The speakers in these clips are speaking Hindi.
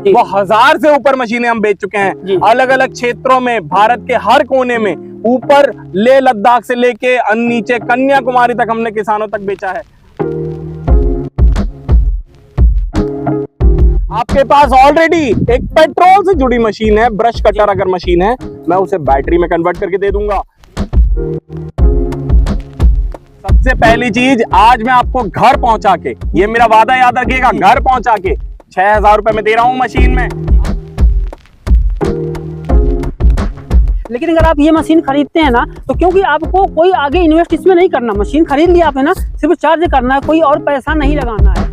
वो 1000 से ऊपर मशीनें हम बेच चुके हैं अलग अलग क्षेत्रों में, भारत के हर कोने में, ऊपर लेह लद्दाख से लेके नीचे कन्याकुमारी तक हमने किसानों तक बेचा है। आपके पास ऑलरेडी एक पेट्रोल से जुड़ी मशीन है, ब्रश कटर अगर मशीन है, मैं उसे बैटरी में कन्वर्ट करके दे दूंगा। सबसे पहली चीज, आज मैं आपको घर पहुंचा के, ये मेरा वादा याद रखिएगा, घर पहुंचा के 6000 रुपए में दे रहा हूं मशीन में। लेकिन अगर आप ये मशीन खरीदते हैं ना, तो क्योंकि आपको कोई आगे इन्वेस्ट इसमें नहीं करना, मशीन खरीद लिया आपने ना, सिर्फ चार्ज करना है, कोई और पैसा नहीं लगाना है।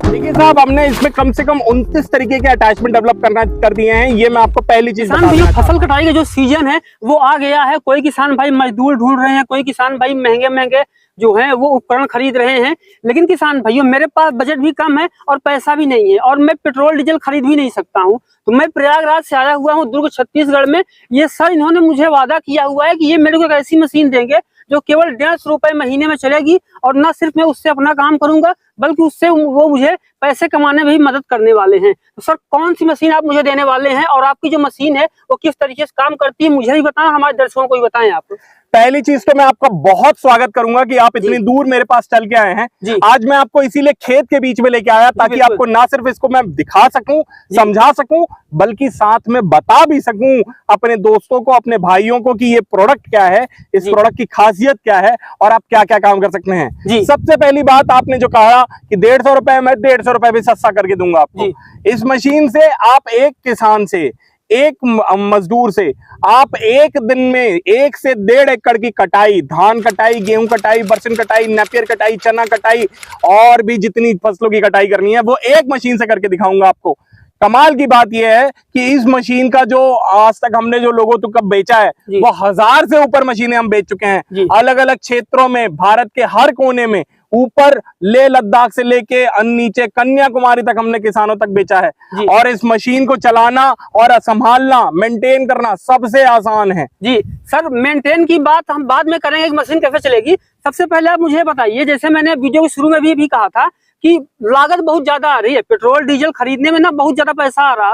देखिए साहब, हमने इसमें कम से कम 29 तरीके के अटैचमेंट डेवलप कर दिए हैं। ये मैं आपको पहली चीज बता दूं, फसल कटाई का जो सीजन है वो आ गया है। कोई किसान भाई मजदूर ढूंढ रहे हैं, कोई किसान भाई महंगे महंगे जो है वो उपकरण खरीद रहे हैं। लेकिन किसान भाइयों, मेरे पास बजट भी कम है और पैसा भी नहीं है, और मैं पेट्रोल डीजल खरीद भी नहीं सकता हूं। तो मैं प्रयागराज से आया हुआ हूं, दुर्ग छत्तीसगढ़ में। ये सर इन्होंने मुझे वादा किया हुआ है कि ये मेरे को एक ऐसी मशीन देंगे जो केवल 150 रुपए महीने में चलेगी, और ना सिर्फ मैं उससे अपना काम करूंगा बल्कि उससे वो मुझे पैसे कमाने में भी मदद करने वाले हैं। तो सर, कौन सी मशीन आप मुझे देने वाले हैं, और आपकी जो मशीन है वो किस तरीके से काम करती है, मुझे भी बताएं, हमारे दर्शकों को भी बताएं आप। पहली चीज तो मैं आपका बहुत स्वागत करूंगा कि आप इतनी दूर मेरे पास चल के आए हैं। आज मैं आपको इसीलिए खेत के बीच में लेके आया, ताकि आपको ना सिर्फ इसको मैं दिखा सकूं, समझा सकूं, बल्कि साथ में बता भी सकूं अपने दोस्तों को, अपने भाइयों को कि ये प्रोडक्ट क्या है, इस प्रोडक्ट की खासियत क्या है, और आप क्या क्या काम कर सकते हैं। सबसे पहली बात, आपने जो कहा कि 150 रुपए, मैं 150 रुपए भी सस्ता करके दूंगा आपको। इस मशीन से आप एक किसान से, एक मजदूर से आप एक दिन में 1 से 1.5 एकड़ की कटाई, धान कटाई, गेहूं कटाई, बरसिन कटाई, नेपियर कटाई, चना कटाई, और भी जितनी फसलों की कटाई करनी है वो एक मशीन से करके दिखाऊंगा आपको। कमाल की बात यह है कि इस मशीन का जो आज तक हमने जो लोगों तक बेचा है वो 1000 से ऊपर मशीनें हम बेच चुके हैं अलग अलग क्षेत्रों में, भारत के हर कोने में, ऊपर लेह लद्दाख से लेके नीचे कन्याकुमारी तक हमने किसानों तक बेचा है। और इस मशीन को चलाना और संभालना, मेंटेन करना सबसे आसान है। जी सर, मेंटेन की बात हम बाद में करेंगे कि मशीन कैसे चलेगी। सबसे पहले आप मुझे बताइए, जैसे मैंने वीडियो के शुरू में भी कहा था कि लागत बहुत ज्यादा आ रही है, पेट्रोल डीजल खरीदने में ना बहुत ज्यादा पैसा आ रहा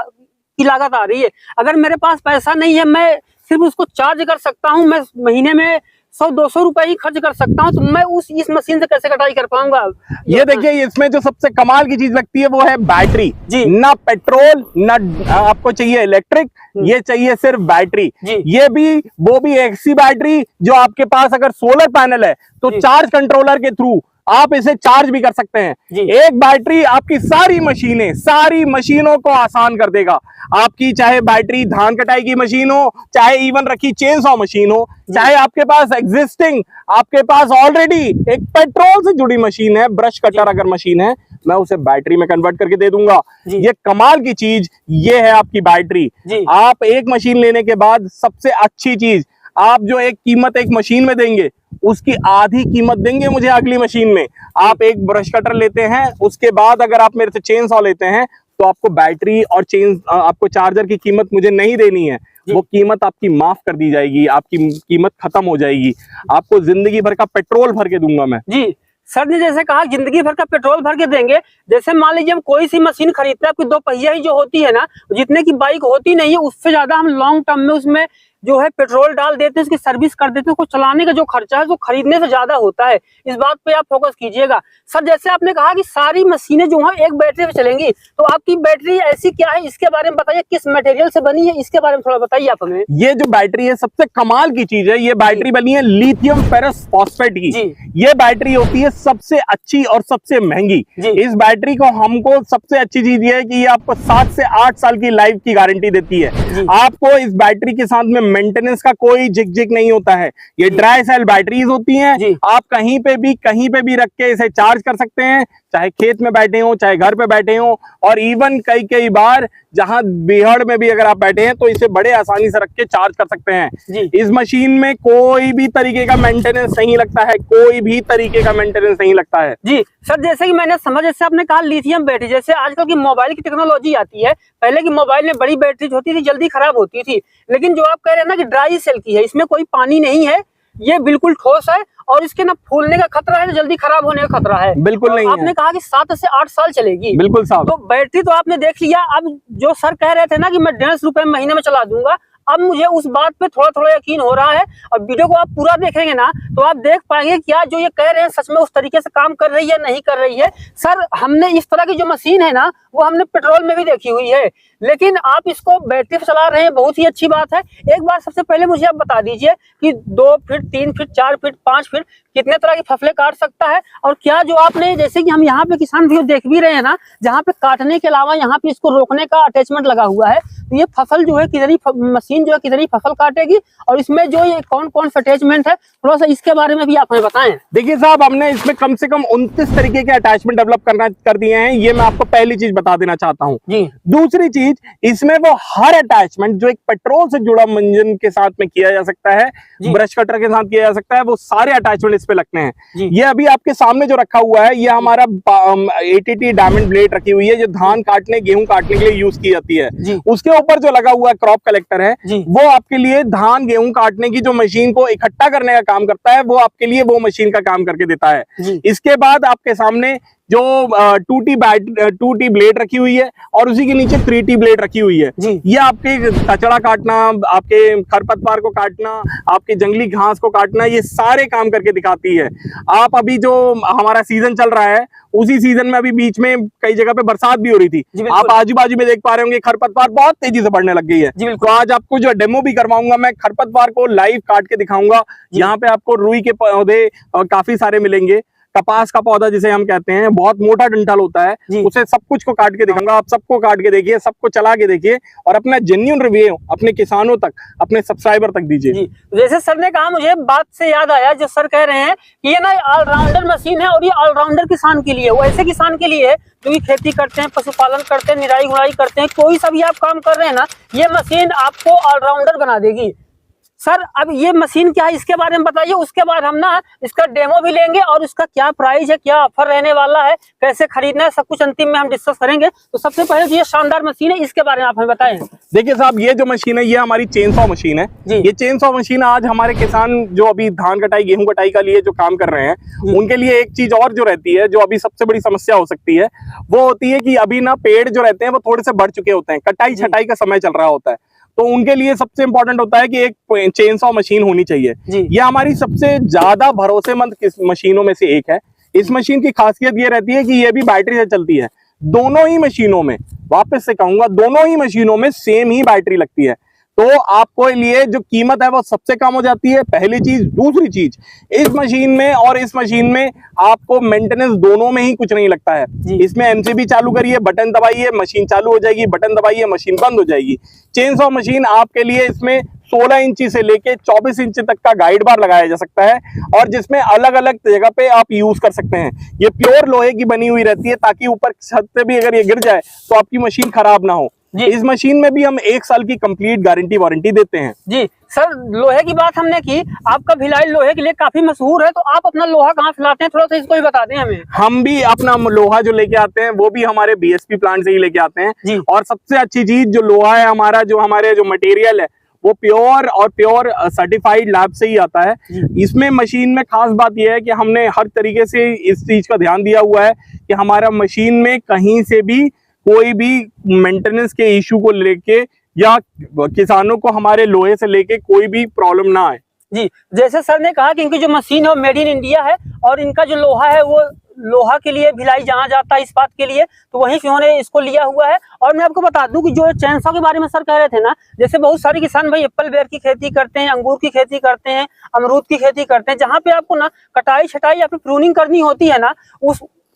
की लागत आ रही है। अगर मेरे पास पैसा नहीं है, मैं सिर्फ उसको चार्ज कर सकता हूँ, मैं महीने में 100-200 रुपए ही खर्च कर सकता हूँ, तो मैं इस मशीन से कैसे कटाई कर पाऊंगा? ये देखिए, इसमें जो सबसे कमाल की चीज लगती है वो है बैटरी। ना पेट्रोल, ना आपको चाहिए इलेक्ट्रिक, ये चाहिए सिर्फ बैटरी। ये भी वो भी ऐसी बैटरी जो आपके पास अगर सोलर पैनल है तो चार्ज कंट्रोलर के थ्रू आप इसे चार्ज भी कर सकते हैं। एक बैटरी आपकी सारी मशीनों को आसान कर देगा। आपकी चाहे बैटरी धान कटाई की मशीन हो, चाहे इवन रखी चेन सॉ मशीन हो, चाहे आपके पास एग्जिस्टिंग, आपके पास ऑलरेडी एक पेट्रोल से जुड़ी मशीन है, ब्रश कटर अगर मशीन है, मैं उसे बैटरी में कन्वर्ट करके दे दूंगा। ये कमाल की चीज ये है आपकी बैटरी। आप एक मशीन लेने के बाद सबसे अच्छी चीज, आप जो एक कीमत एक मशीन में देंगे उसकी आधी कीमत देंगे मुझे अगली मशीन में। आप एक ब्रश कटर लेते हैं, उसके बाद अगर आप मेरे से चेन सॉ लेते हैं तो आपको बैटरी और आपको चार्जर की कीमत मुझे नहीं देनी है, वो कीमत आपकी माफ कर दी जाएगी, आपकी कीमत खत्म हो जाएगी। आपको जिंदगी भर का पेट्रोल भर के दूंगा मैं। जी सर ने जैसे कहा जिंदगी भर का पेट्रोल भर के देंगे। जैसे मान लीजिए हम कोई सी मशीन खरीदते हैं, आपकी 2 पहिया ही जो होती है ना, जितने की बाइक होती नहीं है, उससे ज्यादा हम लॉन्ग टर्म में उसमें जो है पेट्रोल डाल देते हैं, उसकी सर्विस कर देते हैं, उसको चलाने का जो खर्चा है वो खरीदने से ज्यादा होता है। इस बात पे आप फोकस कीजिएगा। सर, जैसे आपने कहा कि सारी मशीनें जो है एक बैटरी पे चलेंगी, तो आपकी बैटरी ऐसी क्या है, इसके बारे में बताइए, किस मटेरियल से बनी है, इसके बारे में थोड़ा बताइए आप हमें। ये जो बैटरी है सबसे कमाल की चीज है, ये बैटरी बनी है लिथियम फेरस फॉस्फेट की। ये बैटरी होती है सबसे अच्छी और सबसे महंगी। इस बैटरी को हमको सबसे अच्छी चीज ये है कि ये आपको 7 से 8 साल की लाइफ की गारंटी देती है। आपको इस बैटरी के साथ में मेंटेनेंस का कोई झिकझिक नहीं होता है। ये ड्राई सेल बैटरीज होती हैं। आप कहीं पे भी रख के इसे चार्ज कर सकते हैं, चाहे खेत में बैठे हो, चाहे घर पे बैठे हो, और इवन कई बार जहां बिहड़ में भी अगर आप बैठे हैं तो इसे बड़े आसानी से रख के चार्ज कर सकते हैं। इस मशीन में कोई भी तरीके का मेंटेनेंस नहीं लगता है, कोई भी तरीके का मेंटेनेंस नहीं लगता है। जी सर, जैसे कि मैंने समझ, जैसे आपने कहा लिथियम बैटरी, जैसे आजकल की मोबाइल की टेक्नोलॉजी आती है, पहले की मोबाइल में बड़ी बैटरी होती थी, जल्दी खराब होती थी, लेकिन जो आप कह रहे हैं ना कि ड्राई सेल की है, इसमें कोई पानी नहीं है, ये बिल्कुल ठोस है और इसके ना फूलने का खतरा है, जल्दी खराब होने का खतरा है। बिल्कुल नहीं आपने है। कहा कि 7 से 8 साल चलेगी। बिल्कुल साहब। तो बैटरी तो आपने देख लिया। अब जो सर कह रहे थे ना कि मैं 150 रुपए महीने में चला दूंगा, अब मुझे उस बात पे थोड़ा थोड़ा यकीन हो रहा है। और वीडियो को आप पूरा देखेंगे ना तो आप देख पाएंगे क्या जो ये कह रहे हैं सच में उस तरीके से काम कर रही है नहीं कर रही है। सर हमने इस तरह की जो मशीन है ना वो हमने पेट्रोल में भी देखी हुई है, लेकिन आप इसको बैटरी पे चला रहे हैं, बहुत ही अच्छी बात है। एक बार सबसे पहले मुझे आप बता दीजिए कि 2 फीट 3 फीट 4 फीट 5 फीट कितने तरह की फसलें काट सकता है। और क्या जो आपने जैसे कि हम यहाँ पे किसान भी देख भी रहे हैं ना, जहाँ पे काटने के अलावा यहाँ पे इसको रोकने का अटैचमेंट लगा हुआ है, तो ये फसल जो है किधर मशीन जो है किधर फसल काटेगी और इसमें जो ये कौन कौन सा अटैचमेंट है, थोड़ा सा इसके बारे में भी आप हमें बताएं। देखिए साहब, हमने इसमें कम से कम 29 तरीके के अटैचमेंट डेवलप कर दिए हैं। ये मैं आपको पहली चीज बता देना चाहता हूँ जी। दूसरी चीज, इसमें वो हर अटैचमेंट जो एक पेट्रोल से जुड़ा इंजन के साथ में किया जा सकता है, ब्रश कटर के साथ किया जा सकता है, वो सारे अटैचमेंट इस पे लगते हैं। ये अभी आपके सामने जो रखा हुआ है, ये हमारा ATT डायमंड ब्लेड रखी हुई है जो धान काटने गेहूं काटने के लिए यूज की जाती है। उसके ऊपर जो लगा हुआ क्रॉप कलेक्टर है वो आपके लिए धान गेहूं काटने की जो मशीन को इकट्ठा करने का काम करता है, वो आपके लिए वो मशीन का काम करके देता है। इसके बाद आपके सामने जो 2T ब्लेड रखी हुई है और उसी के नीचे 3T ब्लेड रखी हुई है। ये आपके कचरा काटना, आपके खरपतवार को काटना, आपके जंगली घास को काटना, ये सारे काम करके दिखाती है। आप अभी जो हमारा सीजन चल रहा है, उसी सीजन में अभी बीच में कई जगह पे बरसात भी हो रही थी, आप आजू बाजू में देख पा रहे होंगे खरपतवार बहुत तेजी से बढ़ने लग गई है। तो आज आपको जो डेमो भी करवाऊंगा, मैं खरपतवार को लाइव काट के दिखाऊंगा। यहाँ पे आपको रुई के पौधे काफी सारे मिलेंगे, कपास का पौधा जिसे हम कहते हैं, बहुत मोटा डंठल होता है, उसे सब कुछ को काट के दिखाऊंगा। आप सबको काट के देखिए, सबको चला के देखिए और अपना जेन्युइन रिव्यू अपने किसानों तक, अपने सब्सक्राइबर तक दीजिए। जैसे सर ने कहा, मुझे बात से याद आया, जो सर कह रहे हैं कि ये ना ऑलराउंडर मशीन है और ये ऑलराउंडर किसान के लिए, वो ऐसे किसान के लिए जो भी खेती करते हैं, पशुपालन करते हैं, निराई गुड़ाई करते हैं, कोई सा भी आप काम कर रहे हैं ना, ये मशीन आपको ऑलराउंडर बना देगी। सर अब ये मशीन क्या है इसके बारे में बताइए, उसके बाद हम ना इसका डेमो भी लेंगे और उसका क्या प्राइस है, क्या ऑफर रहने वाला है, कैसे खरीदना है, सब कुछ अंतिम में हम डिस्कस करेंगे। तो सबसे पहले जो ये शानदार मशीन है इसके बारे में आप हमें बताएं। देखिए साहब, ये जो मशीन है ये हमारी चेनसॉ मशीन है। ये चेनसॉ मशीन आज हमारे किसान जो अभी धान कटाई गेहूं कटाई का लिए जो काम कर रहे हैं, उनके लिए एक चीज और जो रहती है, जो अभी सबसे बड़ी समस्या हो सकती है, वो होती है कि अभी ना पेड़ जो रहते हैं वो थोड़े से बढ़ चुके होते हैं, कटाई छटाई का समय चल रहा होता है, तो उनके लिए सबसे इंपॉर्टेंट होता है कि एक चेनसॉ मशीन होनी चाहिए। ये हमारी सबसे ज्यादा भरोसेमंद मशीनों में से एक है। इस मशीन की खासियत ये रहती है कि ये भी बैटरी से चलती है। दोनों ही मशीनों में, वापस से कहूंगा, दोनों ही मशीनों में सेम ही बैटरी लगती है, तो आपको लिए जो कीमत है वो सबसे कम हो जाती है, पहली चीज। दूसरी चीज, इस मशीन में और इस मशीन में आपको मेंटेनेंस दोनों में ही कुछ नहीं लगता है। इसमें MCB चालू करिए, बटन दबाइए, मशीन चालू हो जाएगी, बटन दबाइए, मशीन बंद हो जाएगी। चेनसॉ मशीन आपके लिए इसमें 16 इंची से लेके 24 इंच तक का गाइड बार लगाया जा सकता है और जिसमें अलग अलग जगह पे आप यूज कर सकते हैं। ये प्योर लोहे की बनी हुई रहती है ताकि ऊपर छत से भी अगर ये गिर जाए तो आपकी मशीन खराब ना हो। इस मशीन में भी हम 1 साल की कंप्लीट गारंटी वारंटी देते हैं। जी सर, लोहे की बात हमने की, आपका भिलाई लोहे के लिए काफी मशहूर है, तो आप अपना लोहा कहाँ फिलाते हैं, थोड़ा सा इसको भी बता दें हमें। हम भी अपना लोहा जो लेके आते हैं वो भी हमारे BSP प्लांट से ही लेके आते हैं। और सबसे अच्छी चीज जो लोहा है हमारा, जो हमारे जो मटेरियल है वो प्योर सर्टिफाइड लैब से ही आता है। इसमें मशीन में खास बात यह है कि हमने हर तरीके से इस चीज का ध्यान दिया हुआ है कि हमारा मशीन में कहीं से भी कोई भी मेंटेनेंस के इशू को लेके या किसानों को हमारे लोहे से लेके कोई भी प्रॉब्लम ना आए। जी, जैसे सर ने कहा कि इनकी जो मशीन है वो मेड इन इंडिया है और इनका जो लोहा है वो लोहा के लिए भिलाई जहाँ जाता है इस्पात के लिए, तो वहीं से उन्होंने इसको लिया हुआ है। और मैं आपको बता दूं कि जो चेनसॉ के बारे में सर कह रहे थे ना, जैसे बहुत सारे किसान भाई एप्पल बेर की खेती करते हैं, अंगूर की खेती करते हैं, अमरूद की खेती करते हैं, जहाँ पे आपको ना कटाई छटाई या फिर प्रूनिंग करनी होती है ना,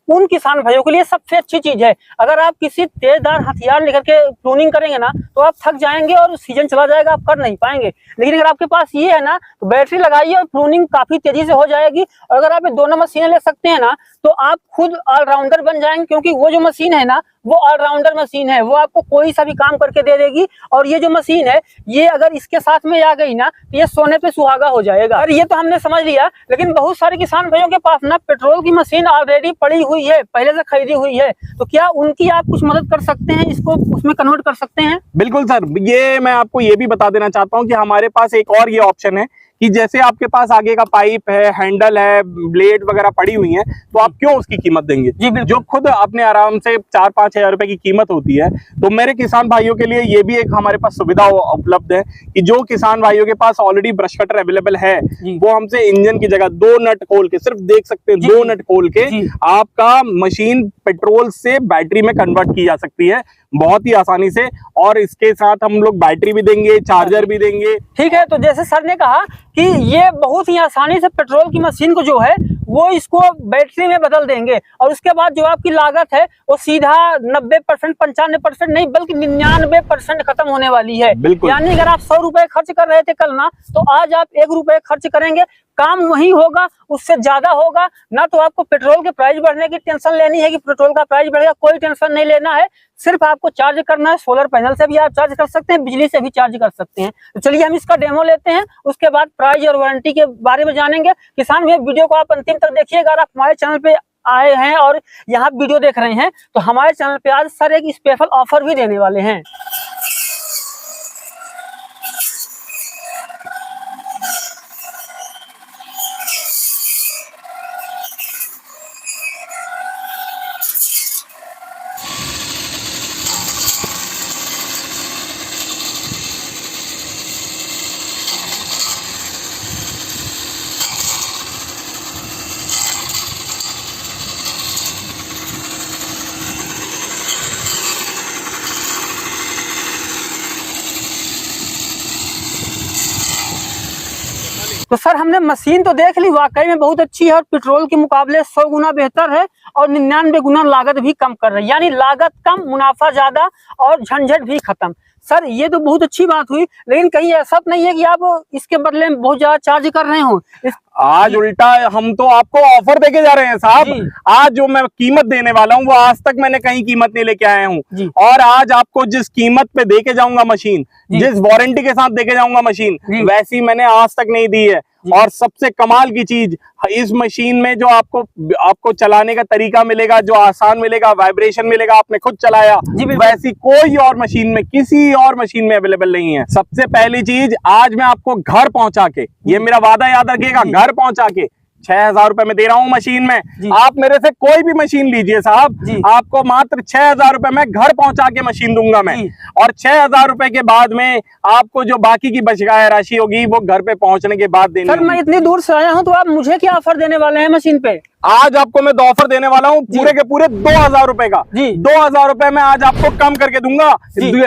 उन किसान भाइयों के लिए सबसे अच्छी चीज है। अगर आप किसी तेजदार हथियार लेकर के प्रूनिंग करेंगे ना तो आप थक जाएंगे और सीजन चला जाएगा, आप कर नहीं पाएंगे। लेकिन अगर आपके पास ये है ना तो बैटरी लगाइए और प्रूनिंग काफी तेजी से हो जाएगी। और अगर आप ये दोनों मशीनें ले सकते हैं ना तो आप खुद ऑलराउंडर बन जाएंगे, क्योंकि वो जो मशीन है ना वो ऑलराउंडर मशीन है, वो आपको कोई सा भी काम करके दे देगी। और ये जो मशीन है ये अगर इसके साथ में आ गई ना तो ये सोने पे सुहागा हो जाएगा। और ये तो हमने समझ लिया, लेकिन बहुत सारे किसान भाइयों के पास ना पेट्रोल की मशीन ऑलरेडी पड़ी हुई है, पहले से खरीदी हुई है, तो क्या उनकी आप कुछ मदद कर सकते हैं, इसको उसमें कन्वर्ट कर सकते हैं? बिल्कुल सर, ये मैं आपको ये भी बता देना चाहता हूँ कि हमारे पास एक और ये ऑप्शन है कि जैसे आपके पास आगे का पाइप है, हैंडल है, ब्लेड वगैरह पड़ी हुई है, तो आप क्यों उसकी कीमत देंगे जो खुद अपने आराम से 4-5 हजार रुपए की कीमत होती है। तो मेरे किसान भाइयों के लिए ये भी एक हमारे पास सुविधा उपलब्ध है कि जो किसान भाइयों के पास ऑलरेडी ब्रश कटर अवेलेबल है, वो हमसे इंजन की जगह 2 नट खोल के, सिर्फ देख सकते हैं 2 नट खोल के आपका मशीन पेट्रोल से बैटरी में कन्वर्ट की जा सकती है बहुत ही आसानी से। और इसके साथ हम लोग बैटरी भी देंगे, चार्जर भी देंगे। ठीक है, तो जैसे सर ने कहा कि ये बहुत ही आसानी से पेट्रोल की मशीन को जो है वो इसको बैटरी में बदल देंगे, और उसके बाद जो आपकी लागत है वो सीधा 90%, 95% नहीं बल्कि 99% खत्म होने वाली है। यानी अगर आप 100 रुपए खर्च कर रहे थे कल ना, तो आज आप 1 रुपए खर्च करेंगे, काम वही होगा, उससे ज्यादा होगा ना। तो आपको पेट्रोल के प्राइस बढ़ने की टेंशन लेनी है कि पेट्रोल का प्राइस बढ़ेगा, कोई टेंशन नहीं लेना है। सिर्फ आपको चार्ज करना है, सोलर पैनल से भी आप चार्ज कर सकते हैं, बिजली से भी चार्ज कर सकते हैं। तो चलिए हम इसका डेमो लेते हैं, उसके बाद प्राइस और वारंटी के बारे में जानेंगे। किसान भैया वीडियो को आप अंतिम तक देखिएगा। अगर आप हमारे चैनल पे आए हैं और यहाँ वीडियो देख रहे हैं, तो हमारे चैनल पे आज सर एक स्पेशल ऑफर भी देने वाले हैं। तो सर हमने मशीन तो देख ली, वाकई में बहुत अच्छी है और पेट्रोल के मुकाबले 100 गुना बेहतर है और 99 गुना लागत भी कम कर रही है। यानी लागत कम, मुनाफा ज्यादा और झंझट भी खत्म। सर ये तो बहुत अच्छी बात हुई, लेकिन कहीं ऐसा नहीं है कि आप इसके बदले में बहुत ज्यादा चार्ज कर रहे हो? आज उल्टा हम तो आपको ऑफर देके जा रहे हैं साहब। आज जो मैं कीमत देने वाला हूँ वो आज तक मैंने कहीं कीमत नहीं लेके आया हूँ, और आज आपको जिस कीमत पे देके जाऊंगा मशीन, जिस वारंटी के साथ देके जाऊंगा मशीन, वैसी मैंने आज तक नहीं दी है। और सबसे कमाल की चीज इस मशीन में जो आपको चलाने का तरीका मिलेगा, जो आसान मिलेगा, वाइब्रेशन मिलेगा, आपने खुद चलाया, वैसी कोई और मशीन में, किसी और मशीन में अवेलेबल नहीं है। सबसे पहली चीज, आज मैं आपको घर पहुंचा के, ये मेरा वादा याद रखिएगा, घर पहुंचा के 6,000 रुपए में दे रहा हूं मशीन में। आप मेरे से कोई भी मशीन लीजिए साहब, आपको मात्र 6,000 रुपए में घर पहुंचा के मशीन दूंगा मैं। और 6,000 रुपए के बाद में आपको जो बाकी की बचकाया राशि होगी वो घर पे पहुंचने के बाद देनी। सर मैं इतनी दूर से आया हूं, तो आप मुझे क्या ऑफर देने वाले हैं मशीन पे? आज आपको मैं ऑफर देने वाला हूँ पूरे के पूरे 2,000 रुपए का। 2,000 रुपए में आज आपको कम करके दूंगा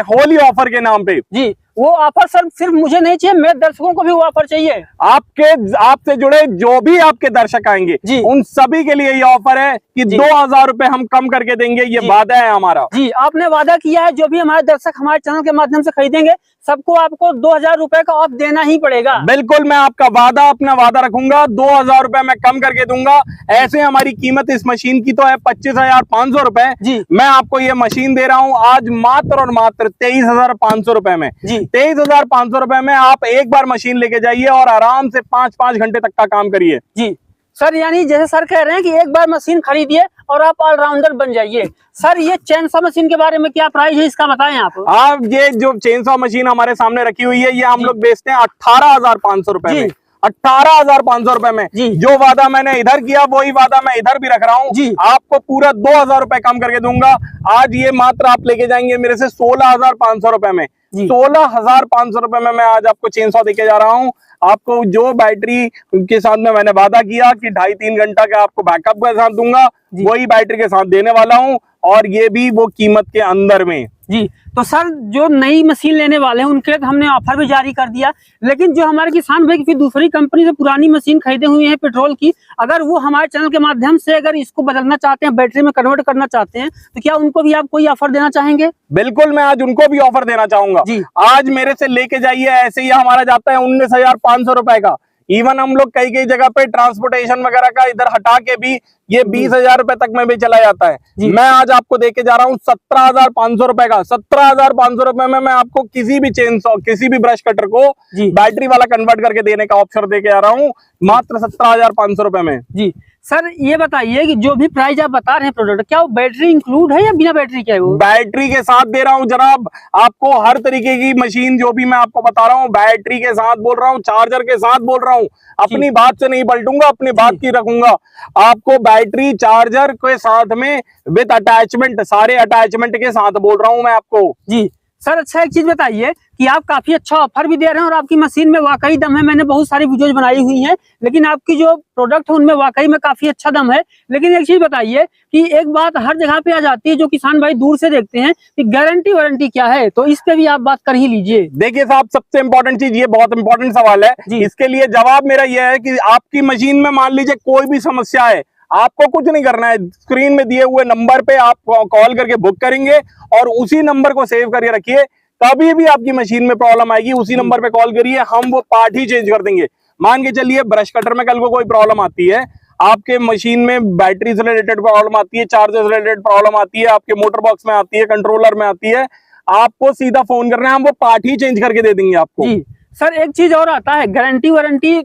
होली ऑफर के नाम पे। जी, वो ऑफर सर सिर्फ मुझे नहीं चाहिए, मेरे दर्शकों को भी वो ऑफर चाहिए। आपसे जुड़े जो भी आपके दर्शक आएंगे उन सभी के लिए ये ऑफर है कि 2,000 रुपए हम कम करके देंगे, ये वादा है हमारा। जी, आपने वादा किया है, जो भी हमारे दर्शक हमारे चैनल के माध्यम से खरीदेंगे सबको आपको 2,000 रुपए का ऑफ देना ही पड़ेगा। बिल्कुल, मैं आपका अपना वादा रखूंगा, 2,000 रुपए मैं कम करके दूंगा। ऐसे हमारी कीमत इस मशीन की तो है 25,500 रुपए। मैं आपको ये मशीन दे रहा हूँ आज मात्र और मात्र 23,500 रुपए में। 23,500 रुपए में आप एक बार मशीन लेके जाइए और आराम से 5-5 घंटे तक का काम करिए। जी सर, यानी जैसे सर कह रहे हैं कि एक बार मशीन खरीदिए और आप ऑलराउंडर बन जाइए। सर ये चेनसॉ मशीन के बारे में क्या प्राइस है इसका बताएं आप। ये जो चेनसॉ मशीन हमारे सामने रखी हुई है, ये हम लोग बेचते हैं 18,500 रुपए में। 18,500 रुपए में। जो वादा मैंने इधर किया वही वादा मैं इधर भी रख रहा हूँ। आपको पूरा 2,000 रुपए कम करके दूंगा। आज ये मात्र आप लेके जाएंगे मेरे से 16,500 रुपए में। 16,500 रुपए में मैं आज आपको चेनसॉ देके जा रहा हूँ। आपको जो बैटरी के साथ में मैंने वादा किया कि 2.5-3 घंटा का आपको बैकअप के साथ दूंगा, वही बैटरी के साथ देने वाला हूँ, और ये भी वो कीमत के अंदर में। जी, तो सर जो नई मशीन लेने वाले हैं उनके लिए हमने ऑफर भी जारी कर दिया, लेकिन जो हमारे किसान भाई फिर दूसरी कंपनी से पुरानी मशीन खरीदे हुए हैं पेट्रोल की, अगर वो हमारे चैनल के माध्यम से अगर इसको बदलना चाहते हैं, बैटरी में कन्वर्ट करना चाहते हैं, तो क्या उनको भी आप कोई ऑफर देना चाहेंगे? बिल्कुल, मैं आज उनको भी ऑफर देना चाहूंगा। आज मेरे से लेके जाइए, ऐसे ही हमारा जाता है 19,500 रुपए का। इवन हम लोग कई जगह पे ट्रांसपोर्टेशन वगैरह का इधर हटा के भी ये 20,000 रुपए तक में भी चला जाता है। मैं आज आपको देके जा रहा हूँ 17,500 रुपए का। 17,500 रुपए में मैं आपको किसी भी चेनसॉ, किसी भी ब्रश कटर को बैटरी वाला कन्वर्ट करके देने का ऑप्शन देके जा रहा हूँ, मात्र 17,500 रुपए में। जी, सर ये बताइए कि जो भी प्राइस आप बता रहे हैं प्रोडक्ट, क्या वो बैटरी इंक्लूड है या बिना बैटरी के है वो? बैटरी के साथ दे रहा हूँ जनाब, आपको हर तरीके की मशीन जो भी मैं आपको बता रहा हूँ बैटरी के साथ बोल रहा हूँ, चार्जर के साथ बोल रहा हूँ, अपनी बात से नहीं पलटूंगा, अपनी बात की रखूंगा। आपको बैटरी चार्जर के साथ में विद अटैचमेंट, सारे अटैचमेंट के साथ बोल रहा हूँ मैं आपको। जी सर, अच्छा एक चीज बताइए कि आप काफी अच्छा ऑफर भी दे रहे हैं और आपकी मशीन में वाकई दम है। मैंने बहुत सारी वीडियोज बनाई हुई हैं, लेकिन आपकी जो प्रोडक्ट है उनमें वाकई में काफी अच्छा दम है। लेकिन एक चीज बताइए कि एक बात हर जगह पे आ जाती है जो किसान भाई दूर से देखते हैं कि गारंटी वारंटी क्या है, तो इस पे भी आप बात कर ही लीजिए। देखिए साहब, सबसे इंपॉर्टेंट चीज, ये बहुत इंपॉर्टेंट सवाल है, इसके लिए जवाब मेरा यह है कि आपकी मशीन में मान लीजिए कोई भी समस्या है, आपको कुछ नहीं करना है, स्क्रीन में दिए हुए नंबर पे आप कॉल करके बुक करेंगे और उसी नंबर को सेव करके रखिए। कभी भी आपकी मशीन में प्रॉब्लम आएगी उसी नंबर पे कॉल करिए, हम वो पार्ट ही चेंज कर देंगे। मान के चलिए ब्रश कटर में कल को कोई प्रॉब्लम आती है, आपके मशीन में बैटरी से रिलेटेड प्रॉब्लम आती है, चार्जर से रिलेटेड प्रॉब्लम आती है, आपके मोटर बॉक्स में आती है, कंट्रोलर में आती है, आपको सीधा फोन करना है, हम वो पार्ट ही चेंज करके दे देंगे आपको। जी सर, एक चीज और आता है, गारंटी वारंटी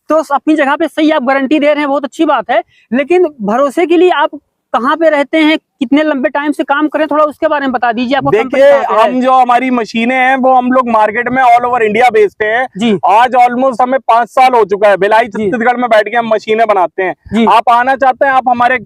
तो अपनी जगह पे सही, आप गारंटी दे रहे हैं, बहुत अच्छी बात है, लेकिन भरोसे के लिए आप कहाँ पे रहते हैं, कितने लंबे टाइम से काम करें, थोड़ा उसके बारे में बता दीजिए। आपको देखिए, हम जो हमारी मशीनें हैं वो हम लोग मार्केट में ऑल ओवर इंडिया बेचते हैं जी। आज ऑलमोस्ट हमें 5 साल हो चुका है, भिलाई छत्तीसगढ़ में बैठ के हम मशीनें बनाते हैं। आप आना चाहते हैं, आप हमारे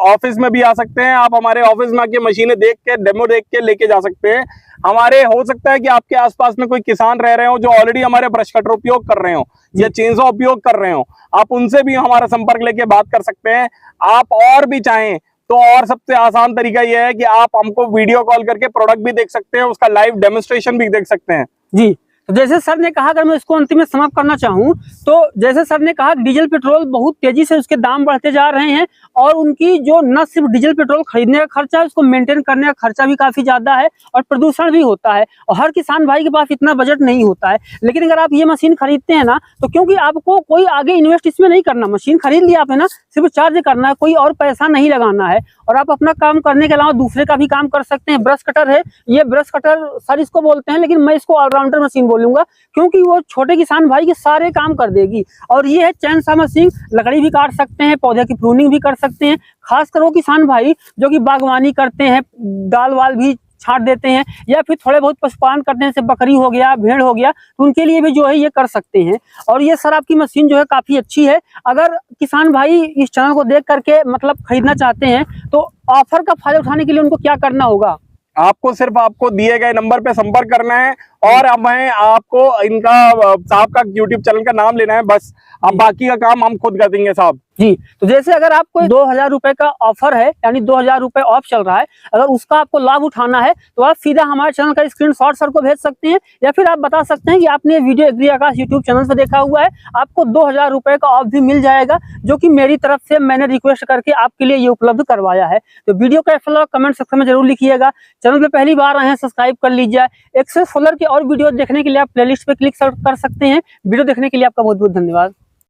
ऑफिस में भी आ सकते हैं, आप हमारे ऑफिस में आके मशीनें देख के, डेमो देख के लेके जा सकते हैं। हमारे हो सकता है कि आपके आसपास में कोई किसान रह रहे हो जो ऑलरेडी हमारे ब्रश कटर उपयोग कर रहे हो या चेंजो उपयोग कर रहे हो, आप उनसे भी हमारा संपर्क लेके बात कर सकते हैं। आप और भी चाहें तो और सबसे आसान तरीका यह है कि आप हमको वीडियो कॉल करके प्रोडक्ट भी देख सकते हैं, उसका लाइव डेमोन्स्ट्रेशन भी देख सकते हैं। जी, तो जैसे सर ने कहा, अगर मैं इसको अंतिम में समाप्त करना चाहूँ तो जैसे सर ने कहा डीजल पेट्रोल बहुत तेजी से उसके दाम बढ़ते जा रहे हैं और उनकी जो न सिर्फ डीजल पेट्रोल खरीदने का खर्चा है, उसको मेंटेन करने का खर्चा भी काफी ज्यादा है और प्रदूषण भी होता है और हर किसान भाई के पास इतना बजट नहीं होता है। लेकिन अगर आप ये मशीन खरीदते हैं ना, तो क्योंकि आपको कोई आगे इन्वेस्ट इसमें नहीं करना, मशीन खरीद लिया आपने ना, सिर्फ चार्ज करना है, कोई और पैसा नहीं लगाना है और आप अपना काम करने के अलावा दूसरे का भी काम कर सकते हैं। ब्रश कटर है, ये ब्रश कटर सर इसको बोलते हैं, लेकिन मैं इसको ऑलराउंडर मशीन बोलूंगा क्योंकि वो छोटे किसान भाई के सारे काम कर देगी। और ये है चैन सा मशीन, लकड़ी भी काट सकते हैं, पौधे की प्रूनिंग भी कर सकते हैं, खासकर वो किसान भाई जो कि बागवानी करते हैं, दाल वाल भी छांट देते हैं या फिर थोड़े बहुत पशुपालन करते हैं, जैसे बकरी हो गया, भेड़ हो गया, तो उनके लिए भी जो है ये कर सकते हैं। और ये सर आपकी मशीन जो है काफी अच्छी है। अगर किसान भाई इस चैनल को देख करके मतलब खरीदना चाहते हैं तो ऑफर का फायदा उठाने के लिए उनको क्या करना होगा? आपको सिर्फ आपको दिए गए नंबर पे संपर्क करना है और अब मैं आपको इनका साहब का यूट्यूब चैनल का नाम लेना है, बस। अब बाकी का काम हम खुद कर देंगे साहब जी। तो जैसे अगर आपको 2000 रुपए का ऑफर है, यानी 2000 रुपए ऑफ चल रहा है, अगर उसका आपको लाभ उठाना है तो आप सीधा हमारे चैनल का स्क्रीनशॉट सर को भेज सकते हैं या फिर आप बता सकते हैं कि आपने वीडियो एग्री आकाश यूट्यूब चैनल पर देखा हुआ है, आपको 2000 रुपए का ऑफ भी मिल जाएगा, जो कि मेरी तरफ से मैंने रिक्वेस्ट करके आपके लिए ये उपलब्ध करवाया है। तो वीडियो कैसा लगा कमेंट सेक्शन में जरूर लिखिएगा। चैनल पर पहली बार आए हैं सब्सक्राइब कर लीजिए। एक्सेस सोलर के और वीडियो देखने के लिए आप प्लेलिस्ट पे क्लिक कर सकते हैं। वीडियो देखने के लिए आपका बहुत बहुत धन्यवाद।